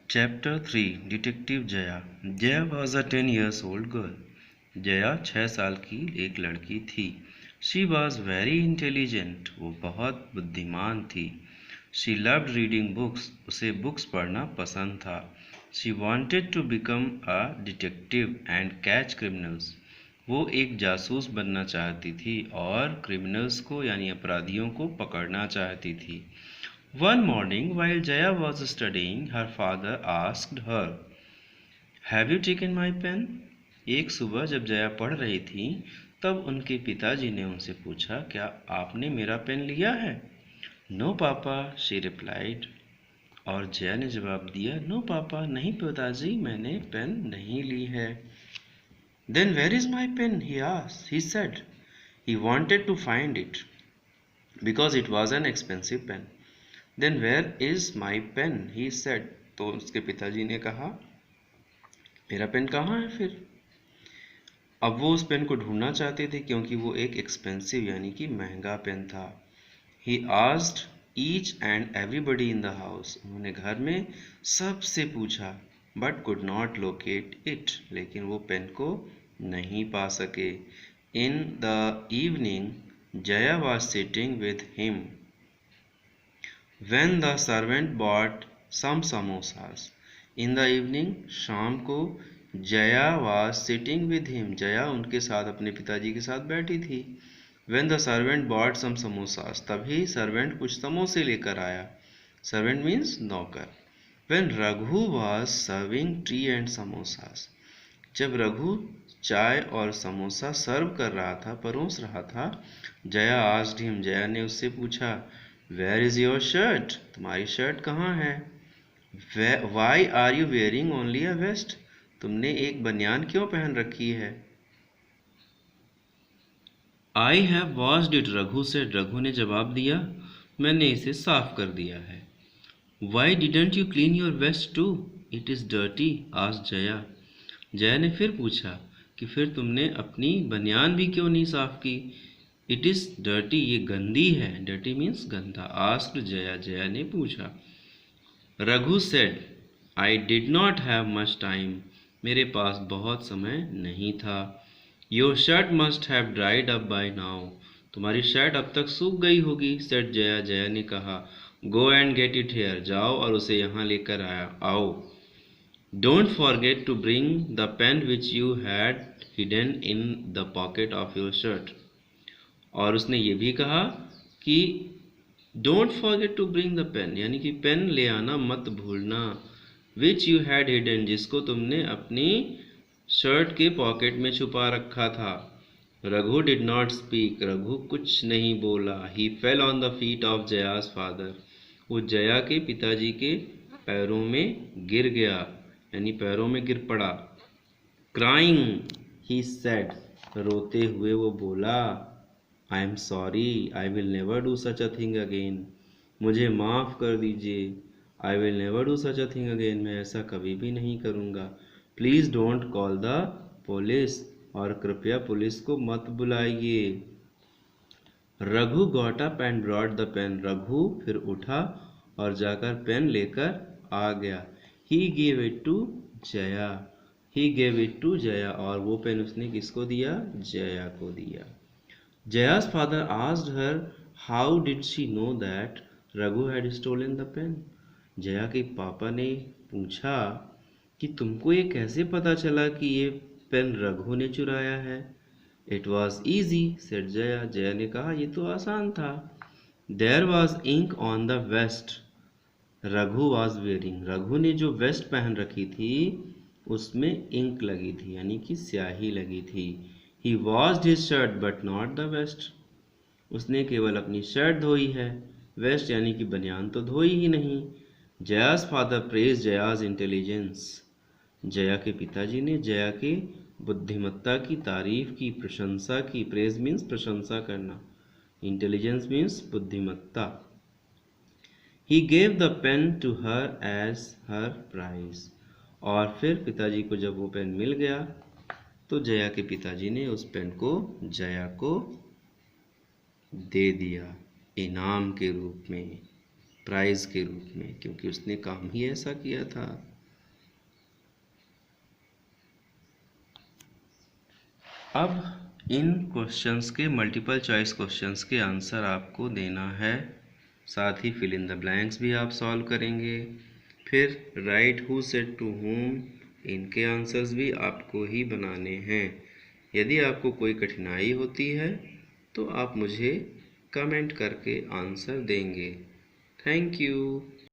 Chapter 3 Detective Jaya Jaya was a 10 years old girl. Jaya 6 साल की एक लड़की थी. She was very intelligent. वो बहुत बुद्धिमान थी. She loved reading books. उसे बुक्स पढ़ना पसंद था. She wanted to become a detective and catch criminals. वो एक जासूस बनना चाहती थी और क्रिमिनल्स को यानी अपराधियों को पकड़ना चाहती थी. One morning, while Jaya was studying, her father asked her, "Have you taken my pen?" एक सुबह जब जया पढ़ रही थी, तब उनके पिताजी ने उनसे पूछा, "क्या आपने मेरा पेन लिया है?" "No, पापा," she replied. और जया ने जवाब दिया, "No, पापा, नहीं पिताजी, मैंने पेन नहीं ली है." "Then where is my pen?" he said. He wanted to find it because it was an expensive pen. "Then where is my pen?" he said. तो उसके पिताजी ने कहा, मेरा पेन कहाँ है फिर? अब वो उस पेन को ढूंढना चाहते थे क्योंकि वो एक एक्सपेंसिव यानी कि महंगा पेन था. He asked each and everybody in the house. उन्होंने घर में सबसे पूछा, but could not locate it. लेकिन वो पेन को नहीं पा सके. In the evening, Jaya was sitting with him when the servant bought some samosas. In the evening, शाम को, Jaya was sitting with him. Jaya उनके साथ अपने पिताजी के साथ बैठी थी. When the servant bought some samosas. तभी सर्वेंट कुछ समोसे लेकर आया. Servant means नौकर. When Raghu was serving tea and samosas. जब रघु चाय और समोसा सर्व कर रहा था, परोस रहा था, जया asked him. जया ने उससे पूछा, Where is your shirt? तुम्हारी शर्ट कहाँ है? Why are you wearing only a vest? तुमने एक बनियान क्यों पहन रखी है? I have washed it, Raghu said. Raghu ने जवाब दिया, मैंने इसे साफ कर दिया है. Why didn't you clean your vest too? It is dirty, asked Jaya. Jaya ने फिर पूछा कि फिर तुमने अपनी बनियान भी क्यों नहीं साफ की? इट इज डर्टी, ये गंदी है. डर्टी मीन्स गंदा. आस्क्ड जया, जया ने पूछा. Raghu said, I did not have much time, मेरे पास बहुत समय नहीं था. Your shirt must have dried up by now, तुम्हारी शर्ट अब तक सूख गई होगी. सेड जया, जया ने कहा. Go and get it here, जाओ और उसे यहाँ लेकर आओ. Don't forget to bring the pen which you had hidden in the pocket of your shirt. और उसने ये भी कहा कि Don't forget to bring the pen, यानी कि पेन ले आना मत भूलना. Which you had hidden, जिसको तुमने अपनी शर्ट के पॉकेट में छुपा रखा था. Raghu did not speak, Raghu कुछ नहीं बोला. He fell on the feet of Jaya's father. वो जया के पिताजी के पैरों में गिर गया, यानी पैरों में गिर पड़ा. Crying, he said, रोते हुए वो बोला, I am sorry, I will never do such a thing again. मुझे माफ़ कर दीजिए. I will never do such a thing again. मैं ऐसा कभी भी नहीं करूँगा. Please don't call the police. और कृपया पुलिस को मत बुलाइए. Raghu got up and brought the pen. Raghu फिर उठा और जाकर पेन लेकर आ गया. He gave it to Jaya. He gave it to Jaya. और वो पेन उसने किसको दिया? जया को दिया. Jaya's father asked her, how did she know that Raghu had stolen the pen? Jaya के पापा ने पूछा कि तुमको ये कैसे पता चला कि ये पेन रघु ने चुराया है? It was easy, said Jaya. Jaya ने कहा, ये तो आसान था. There was ink on the vest Raghu was wearing. Raghu ने जो वेस्ट पहन रखी थी उसमें इंक लगी थी, यानी कि स्याही लगी थी. He washed his shirt but not the vest. उसने केवल अपनी शर्ट धोई है, वेस्ट यानी कि बनियान तो धोई ही नहीं. जयाज फादर प्रेज जयाज इंटेलिजेंस. जया के पिताजी ने जया के बुद्धिमत्ता की तारीफ की, प्रशंसा की. प्रेज मीन्स प्रशंसा करना, इंटेलिजेंस मीन्स बुद्धिमत्ता. He gave the pen to her as her prize. और फिर पिताजी को जब वो पेन मिल गया तो जया के पिताजी ने उस पेन को जया को दे दिया इनाम के रूप में, प्राइज के रूप में, क्योंकि उसने काम ही ऐसा किया था. अब इन क्वेश्चंस के मल्टीपल चॉइस क्वेश्चंस के आंसर आपको देना है, साथ ही फिल इन द ब्लैंक्स भी आप सॉल्व करेंगे। फिर write who said to whom, इनके आंसर्स भी आपको ही बनाने हैं। यदि आपको कोई कठिनाई होती है तो आप मुझे कमेंट करके आंसर देंगे। Thank you.